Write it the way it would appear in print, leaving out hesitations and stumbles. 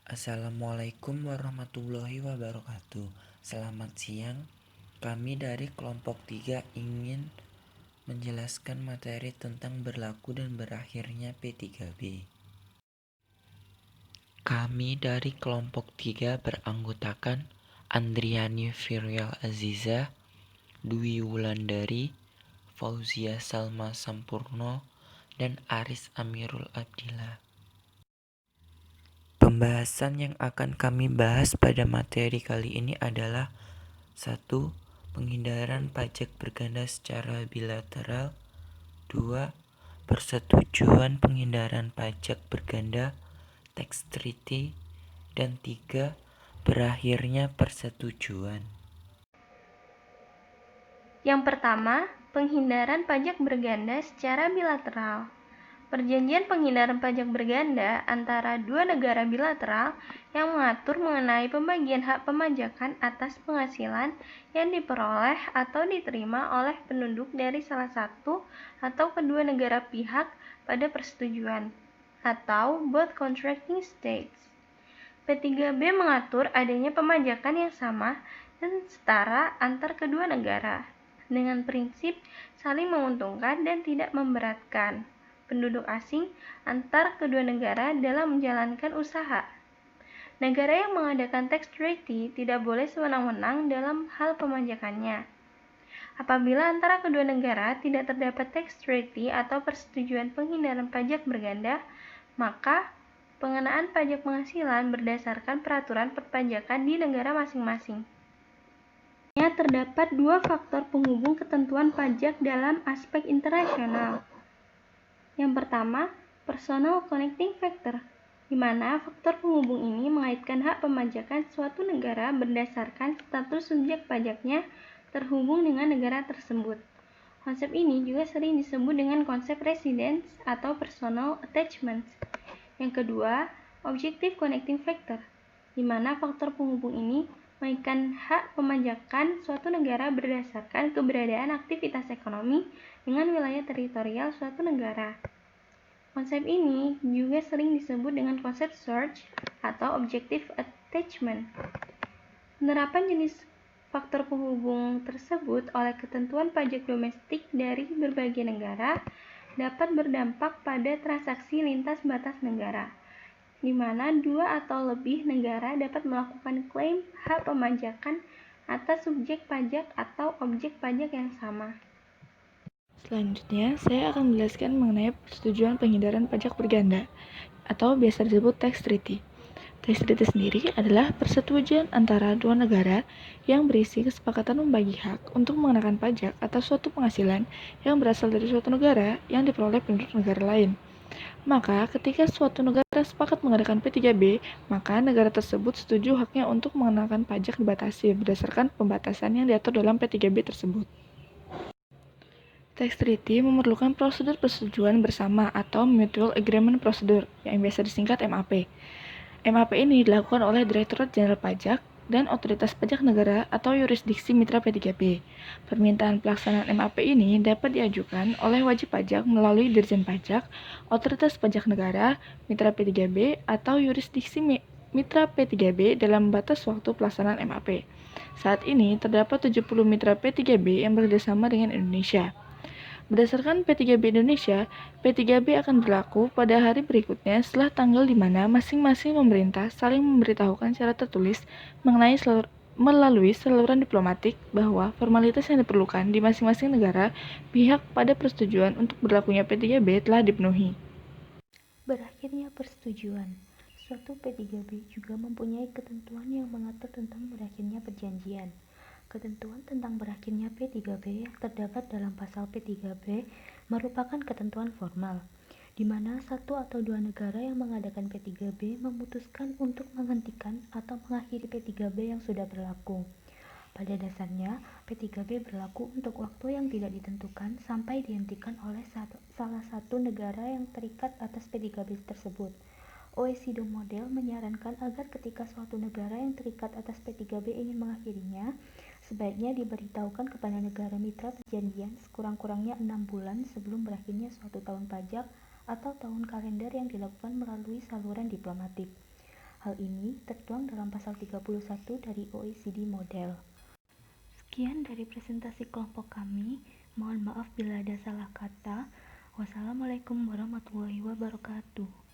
Assalamualaikum warahmatullahi wabarakatuh. Selamat siang. Kami dari kelompok 3 ingin menjelaskan materi tentang berlaku dan berakhirnya P3B. Kami dari kelompok 3 beranggotakan Andriani Virial Aziza, Dwi Wulandari, Fauzia Salma Sampurno, dan Aris Amirul Abdillah. Pembahasan yang akan kami bahas pada materi kali ini adalah 1. Penghindaran pajak berganda secara bilateral. 2. Persetujuan penghindaran pajak berganda tax treaty. Dan 3. Berakhirnya persetujuan. Yang pertama, penghindaran pajak berganda secara bilateral. Perjanjian penghindaran pajak berganda antara dua negara bilateral yang mengatur mengenai pembagian hak pemajakan atas penghasilan yang diperoleh atau diterima oleh penduduk dari salah satu atau kedua negara pihak pada persetujuan, atau both contracting states. P3B mengatur adanya pemajakan yang sama dan setara antar kedua negara, dengan prinsip saling menguntungkan dan tidak memberatkan penduduk asing antar kedua negara dalam menjalankan usaha. Negara yang mengadakan tax treaty tidak boleh sewenang-wenang dalam hal pemajakannya. Apabila antara kedua negara tidak terdapat tax treaty atau persetujuan penghindaran pajak berganda, maka pengenaan pajak penghasilan berdasarkan peraturan perpajakan di negara masing-masing. Terdapat dua faktor penghubung ketentuan pajak dalam aspek internasional. Yang pertama, personal connecting factor, di mana faktor penghubung ini mengaitkan hak pemajakan suatu negara berdasarkan status subjek pajaknya terhubung dengan negara tersebut. Konsep ini juga sering disebut dengan konsep residence atau personal attachments. Yang kedua, objective connecting factor, di mana faktor penghubung ini mengaitkan hak pemajakan suatu negara berdasarkan keberadaan aktivitas ekonomi dengan wilayah teritorial suatu negara. Konsep ini juga sering disebut dengan konsep search atau objective attachment. Penerapan jenis faktor penghubung tersebut oleh ketentuan pajak domestik dari berbagai negara dapat berdampak pada transaksi lintas batas negara, di mana dua atau lebih negara dapat melakukan klaim hak pemajakan atas subjek pajak atau objek pajak yang sama. Selanjutnya, saya akan menjelaskan mengenai persetujuan penghindaran pajak berganda, atau biasa disebut tax treaty. Tax treaty sendiri adalah persetujuan antara dua negara yang berisi kesepakatan membagi hak untuk mengenakan pajak atas suatu penghasilan yang berasal dari suatu negara yang diperoleh penduduk negara lain. Maka, ketika suatu negara sepakat mengadakan P3B, maka negara tersebut setuju haknya untuk mengenakan pajak dibatasi berdasarkan pembatasan yang diatur dalam P3B tersebut. Tax treaty memerlukan prosedur persetujuan bersama atau Mutual Agreement Procedure yang biasa disingkat MAP. MAP ini dilakukan oleh Direktorat Jenderal Pajak dan Otoritas Pajak Negara atau yurisdiksi mitra P3B. Permintaan pelaksanaan MAP ini dapat diajukan oleh wajib pajak melalui Dirjen Pajak, Otoritas Pajak Negara, mitra P3B, atau yurisdiksi mitra P3B dalam batas waktu pelaksanaan MAP. Saat ini terdapat 70 mitra P3B yang bekerjasama dengan Indonesia. Berdasarkan P3B Indonesia, P3B akan berlaku pada hari berikutnya setelah tanggal di mana masing-masing pemerintah saling memberitahukan secara tertulis melalui saluran diplomatik bahwa formalitas yang diperlukan di masing-masing negara pihak pada persetujuan untuk berlakunya P3B telah dipenuhi. Berakhirnya persetujuan. Suatu P3B juga mempunyai ketentuan yang mengatur tentang berakhirnya perjanjian. Ketentuan tentang berakhirnya P3B yang terdapat dalam pasal P3B merupakan ketentuan formal, di mana satu atau dua negara yang mengadakan P3B memutuskan untuk menghentikan atau mengakhiri P3B yang sudah berlaku. Pada dasarnya, P3B berlaku untuk waktu yang tidak ditentukan sampai dihentikan oleh salah satu negara yang terikat atas P3B tersebut. OECD Model menyarankan agar ketika suatu negara yang terikat atas P3B ingin mengakhirinya, sebaiknya diberitahukan kepada negara mitra perjanjian sekurang-kurangnya 6 bulan sebelum berakhirnya suatu tahun pajak atau tahun kalender yang dilakukan melalui saluran diplomatik. Hal ini tertuang dalam pasal 31 dari OECD Model. Sekian dari presentasi kelompok kami. Mohon maaf bila ada salah kata. Wassalamualaikum warahmatullahi wabarakatuh.